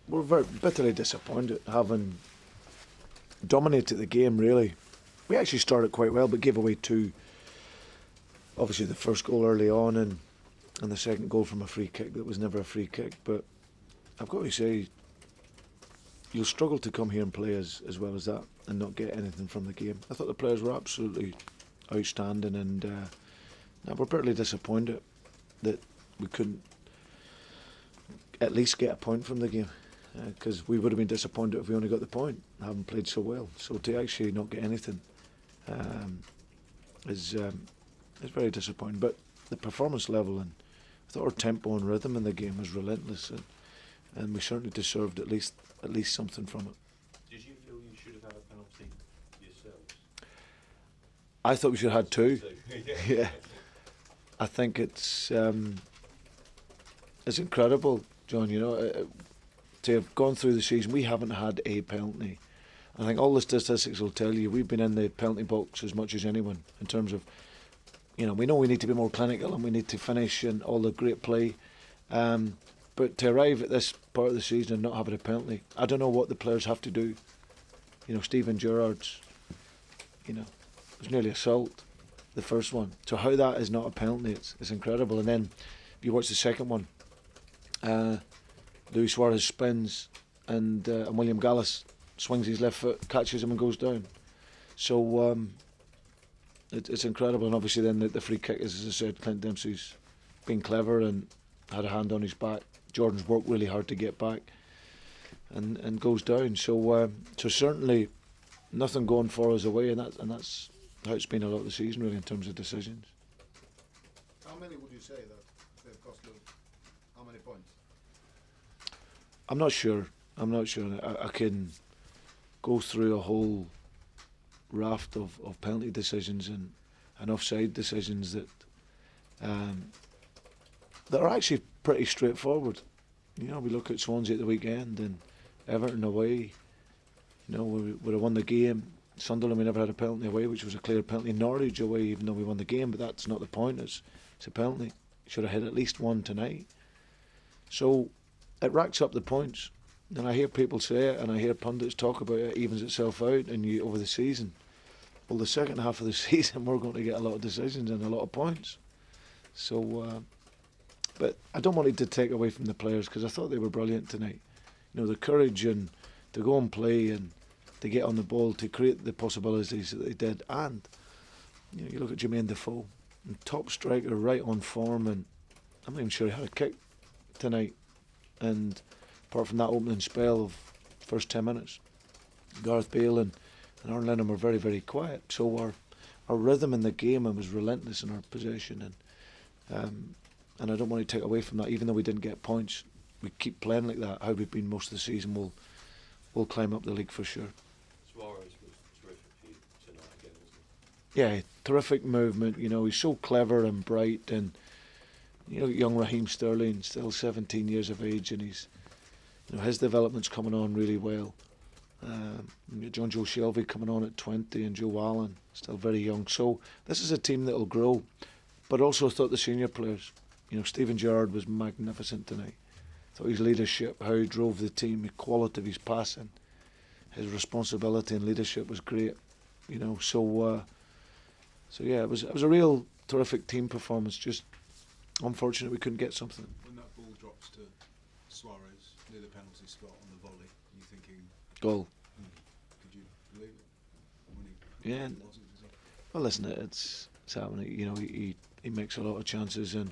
we're very bitterly disappointed, having dominated the game. Really, we actually started quite well, but gave away two. Obviously, the first goal early on, and the second goal from a free kick that was never a free kick. But I've got to say, you'll struggle to come here and play as well as that and not get anything from the game. I thought the players were absolutely outstanding, and we're bitterly disappointed that we couldn't at least get a point from the game, because we would have been disappointed if we only got the point, having played so well. So to actually not get anything is very disappointing. But the performance level, and I thought our tempo and rhythm in the game was relentless, and we certainly deserved at least something from it. Did you feel you should have had a penalty yourselves? I thought we should have had two. Yeah. Yeah, I think it's incredible, John. You know, to have gone through the season, we haven't had a penalty. I think all the statistics will tell you we've been in the penalty box as much as anyone in terms of, you know we need to be more clinical and we need to finish and all the great play. But to arrive at this part of the season and not having a penalty, I don't know what the players have to do. You know, Steven Gerrard's, it was nearly assault, the first one. So how that is not a penalty, it's incredible. And then if you watch the second one, Luis Suarez spins and William Gallas swings his left foot, catches him and goes down. So it's incredible. And obviously then the free kick, as I said, Clint Dempsey's been clever and had a hand on his back. Jordan's worked really hard to get back and goes down. So certainly nothing going for us away, and that's how it's been a lot of the season really in terms of decisions. How many would you say that they've cost Luke? How many points? I'm not sure. I can go through a whole raft of penalty decisions and offside decisions that are actually pretty straightforward. You know, we look at Swansea at the weekend and Everton away. You know, we would have won the game. Sunderland, we never had a penalty away, which was a clear penalty. Norwich away, even though we won the game, but that's not the point. It's a penalty. Should have hit at least one tonight. So it racks up the points. And I hear people say it, and I hear pundits talk about it evens itself out and over the season. Well, the second half of the season, we're going to get a lot of decisions and a lot of points. So, but I don't want it to take away from the players, because I thought they were brilliant tonight. You know, the courage and to go and play and to get on the ball, to create the possibilities that they did. And you look at Jermaine Defoe, top striker, right on form, and I'm not even sure he had a kick tonight. And apart from that opening spell of first 10 minutes, Gareth, Bale and Lennon were very, very quiet. So our rhythm in the game was relentless in our possession, and I don't want to take away from that. Even though we didn't get points, we keep playing like that. How we've been most of the season, we'll climb up the league for sure. Suarez was terrific for you tonight again, wasn't he? Yeah, terrific movement. You know, he's so clever and bright, and young Raheem Sterling, still 17 years of age, and his development's coming on really well. John Joe Shelby coming on at 20, and Joe Allen still very young. So this is a team that will grow. But also I thought the senior players, Steven Gerrard was magnificent tonight. I thought his leadership, how he drove the team, the quality of his passing, his responsibility and leadership was great. So yeah, it was a real terrific team performance. Just unfortunate we couldn't get something. When that ball drops to Suarez near the penalty spot on the volley, are you thinking goal? Could you believe it? When Yeah. Well, listen, it's happening. He makes a lot of chances and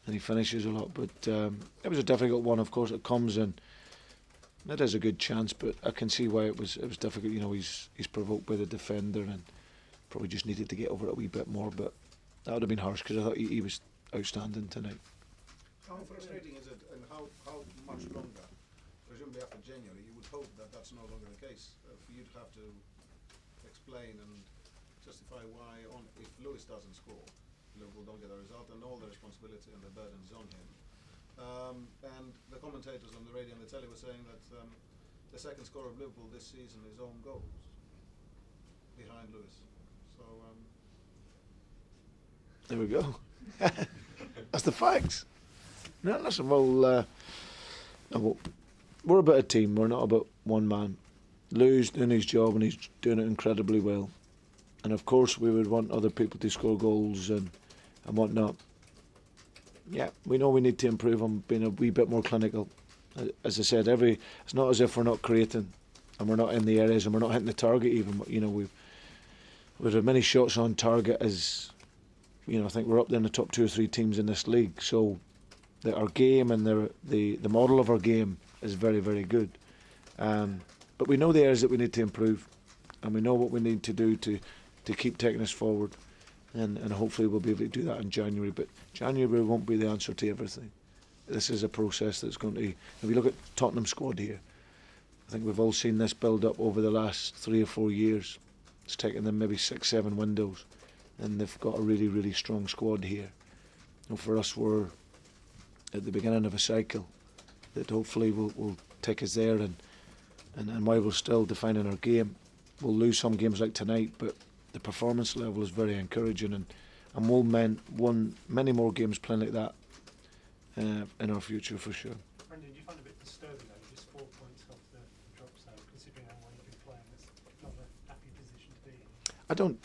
he finishes a lot, but it was a difficult one. Of course, it comes and it is a good chance, but I can see why it was difficult. He's provoked by the defender and probably just needed to get over it a wee bit more. But that would have been harsh, because I thought he was outstanding tonight. How frustrating is it, and how much longer? Presumably after January, you would hope that that's no longer the case. For you to have to explain and justify why, if Lewis doesn't score, Liverpool don't get a result, and all the responsibility and the burden is on him. And the commentators on the radio and the telly were saying that the second score of Liverpool this season is own goals behind Lewis. So there we go. That's the facts. No, listen, well, we're about a team. We're not about one man. Lou's doing his job and he's doing it incredibly well. And of course, we would want other people to score goals and whatnot. Yeah, we know we need to improve on being a wee bit more clinical. As I said, it's not as if we're not creating and we're not in the areas and we're not hitting the target even. You know, we've had as many shots on target as, you know, I think we're up there in the top 2 or 3 teams in this league. So our game and the model of our game is very, very good. But we know the areas that we need to improve, and we know what we need to do to keep taking us forward. And hopefully we'll be able to do that in January. But January won't be the answer to everything. This is a process that's going to... If we look at Tottenham squad here, I think we've all seen this build up over the last 3 or 4 years. It's taken them maybe 6, 7 windows, and they've got a really, really strong squad here. And for us, we're at the beginning of a cycle that hopefully will take us there, and while we're still defining our game, we'll lose some games like tonight, but the performance level is very encouraging, and we'll win many more games playing like that in our future for sure. Brendan, do you find it a bit disturbing though, just 4 points off the drop zone, considering how well you've been playing? It's not a happy position to be in. I don't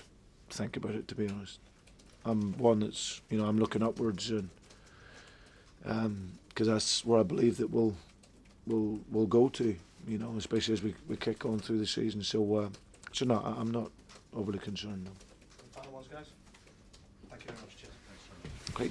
think about it, to be honest. I'm one that's, you know, I'm looking upwards, and because that's where I believe that we'll go to, you know, especially as we kick on through the season. So no, I'm not overly concerned. No. Final ones, guys. Thank you very much. Cheers. Okay.